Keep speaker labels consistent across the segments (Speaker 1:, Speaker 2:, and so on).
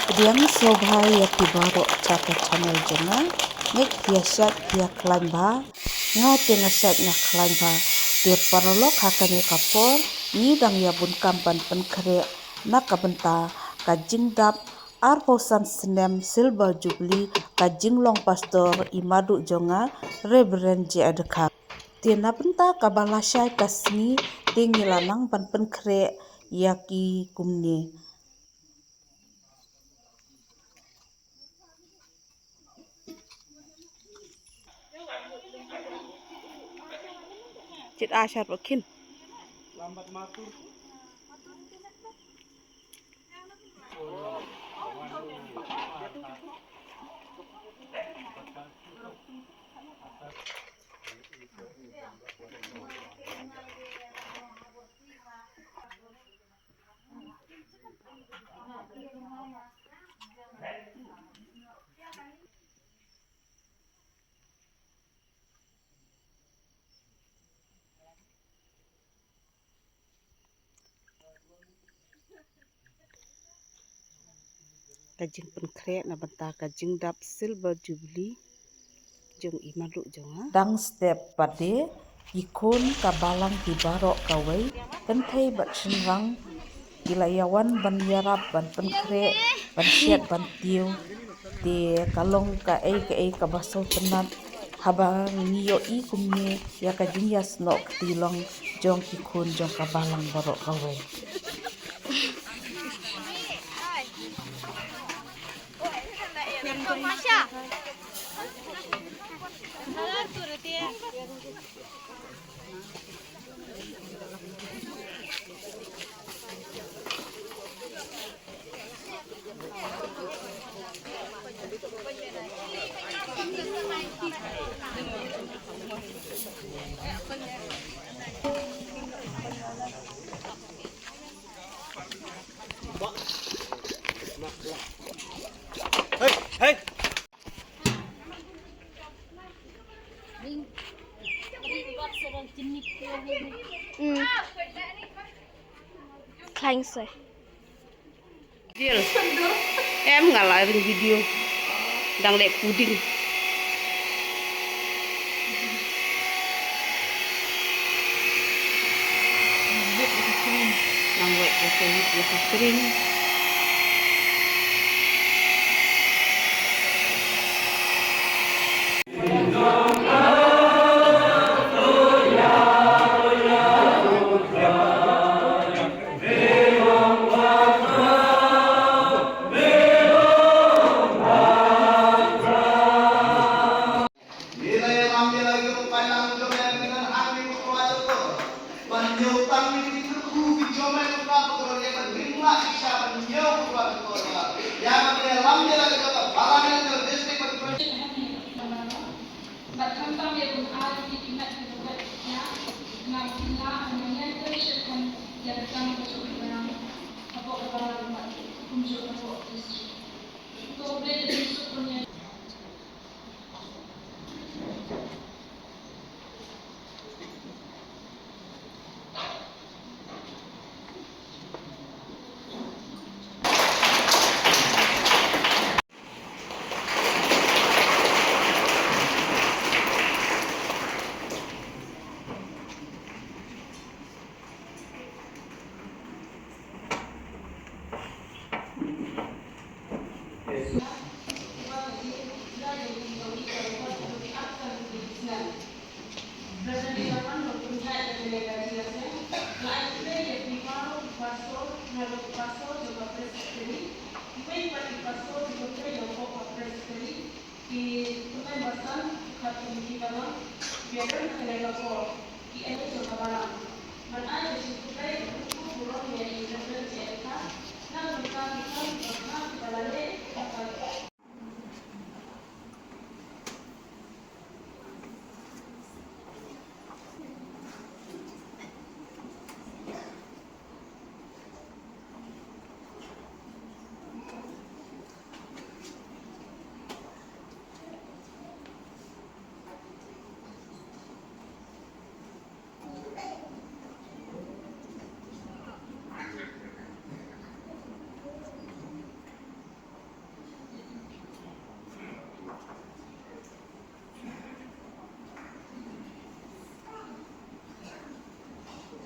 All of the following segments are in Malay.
Speaker 1: Diang sobha ya tibaro chaka channel jena nek biasyat dia klamba nga tenga sat nga klamba de parolok hakane kapor ni dang ya bun kampan penkre na kabenta kajing dap arposan senem silver jubilee kajing long pastor imadu jonga reverend je adekha tena benta kabalasya kasni tengilanang pan penkre yaki kumni. Cit asyar rokin.
Speaker 2: Lambat matur.
Speaker 1: Kajing penkre na benta kajing dap silver jubilee jong imadu jonga dang step pade ikon kabalang hibaro kawai kentai bat shinrang ilayawan ban yarap ban penkre ban siat ban tiu de kalong ka ei kabaso tenat habang niyo i kumne ya kajing yasno ktilong jong kikun jong kabalang barok kawai.
Speaker 2: Hei.
Speaker 3: Khanh rồi.
Speaker 1: Em nggak live video đang lệ puding. Đang lệ cái kering.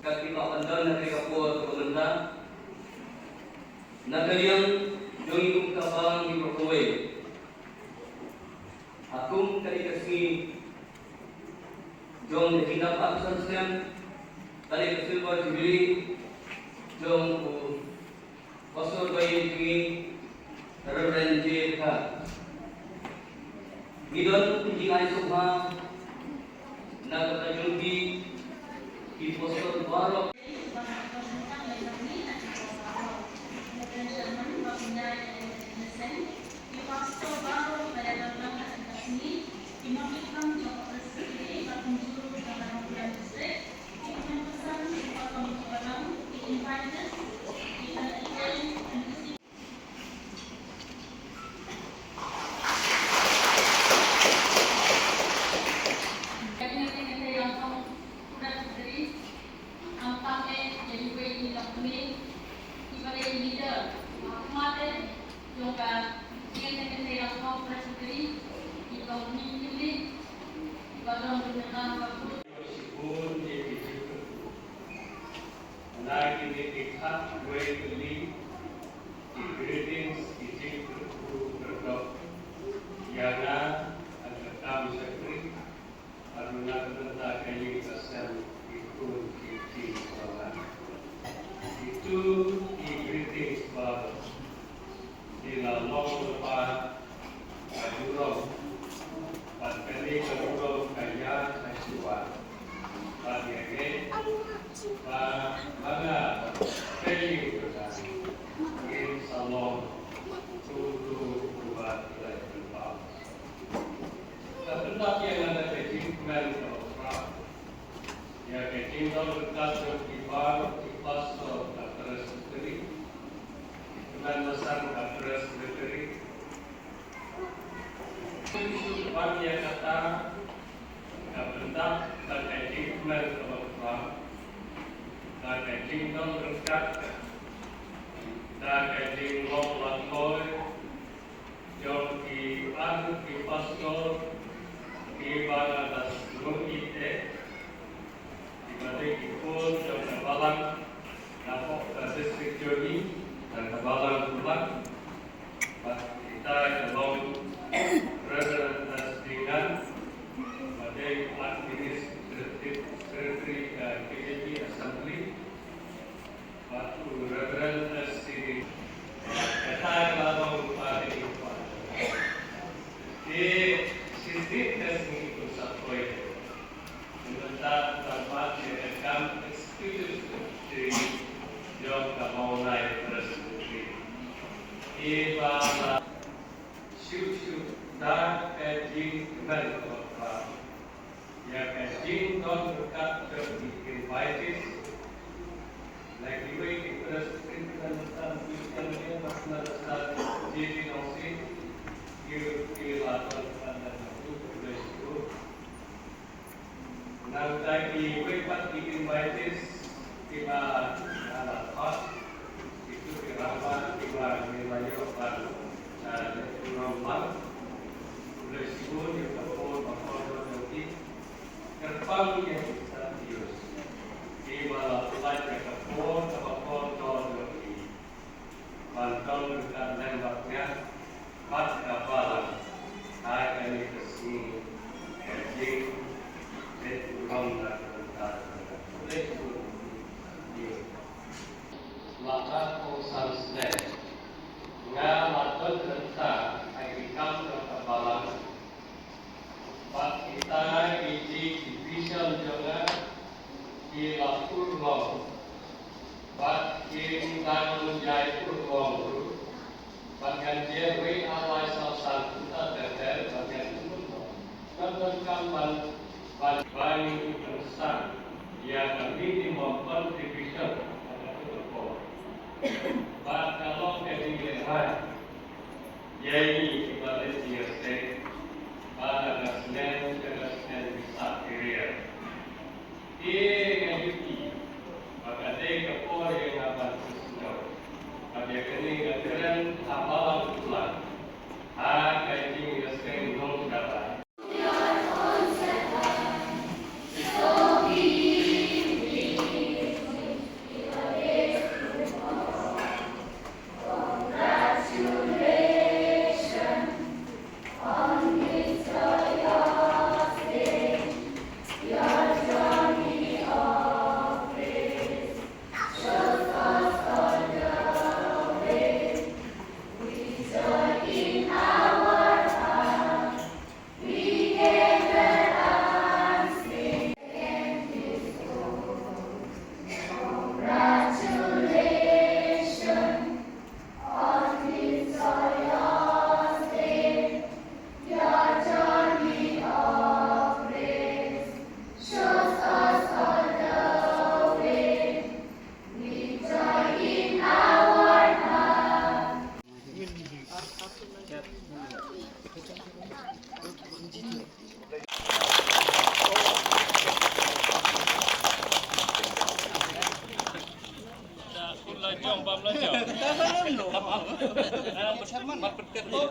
Speaker 4: Kakita andal na kay kapwa kapaganda na kanyang yung ikong kapang ipakuway. Akong kasi yung hinapak sa siyan tali kasilwa jubili yung pastor bayi kini Reverend J. Ka. Gidon hindi ay sumha nagkatayong di pastor Barok.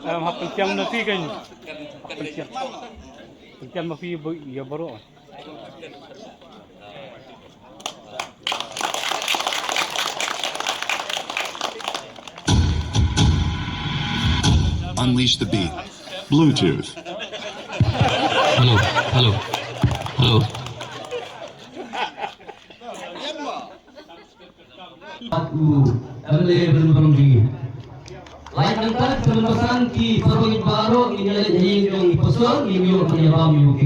Speaker 2: Happencam nanti kan. Happencam mafi ya baru.
Speaker 5: Unleash the beat. Bluetooth.
Speaker 4: Halo. Belum tinggi. Lain antara penelusuran di Paroi Baru ini yang dipasang ini yang menyebab UK.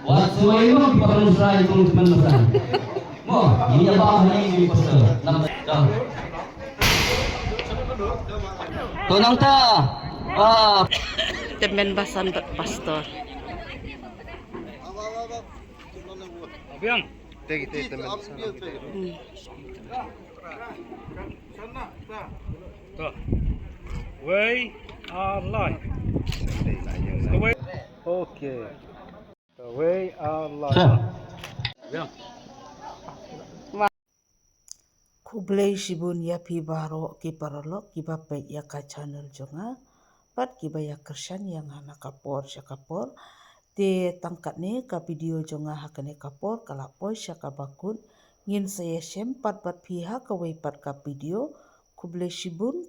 Speaker 4: Buat semua itu di penelusuran itu penelusuran. Mau ini apa yang dipasang? Dah. Tonang ta.
Speaker 1: Temen basan pastor.
Speaker 2: Abiang. Tuh. We are live. Okay. We are live. Abiang.
Speaker 1: Kublai shibun ya pi baro ki parolok ki bape ya ka channel jonga pat ki baya kersan yang hana kapor syakapor te tangkat ne ka video jonga hakane kapor kalapoy syakabakun ngin saya sem pat pihak ka pat ka video kublai shibun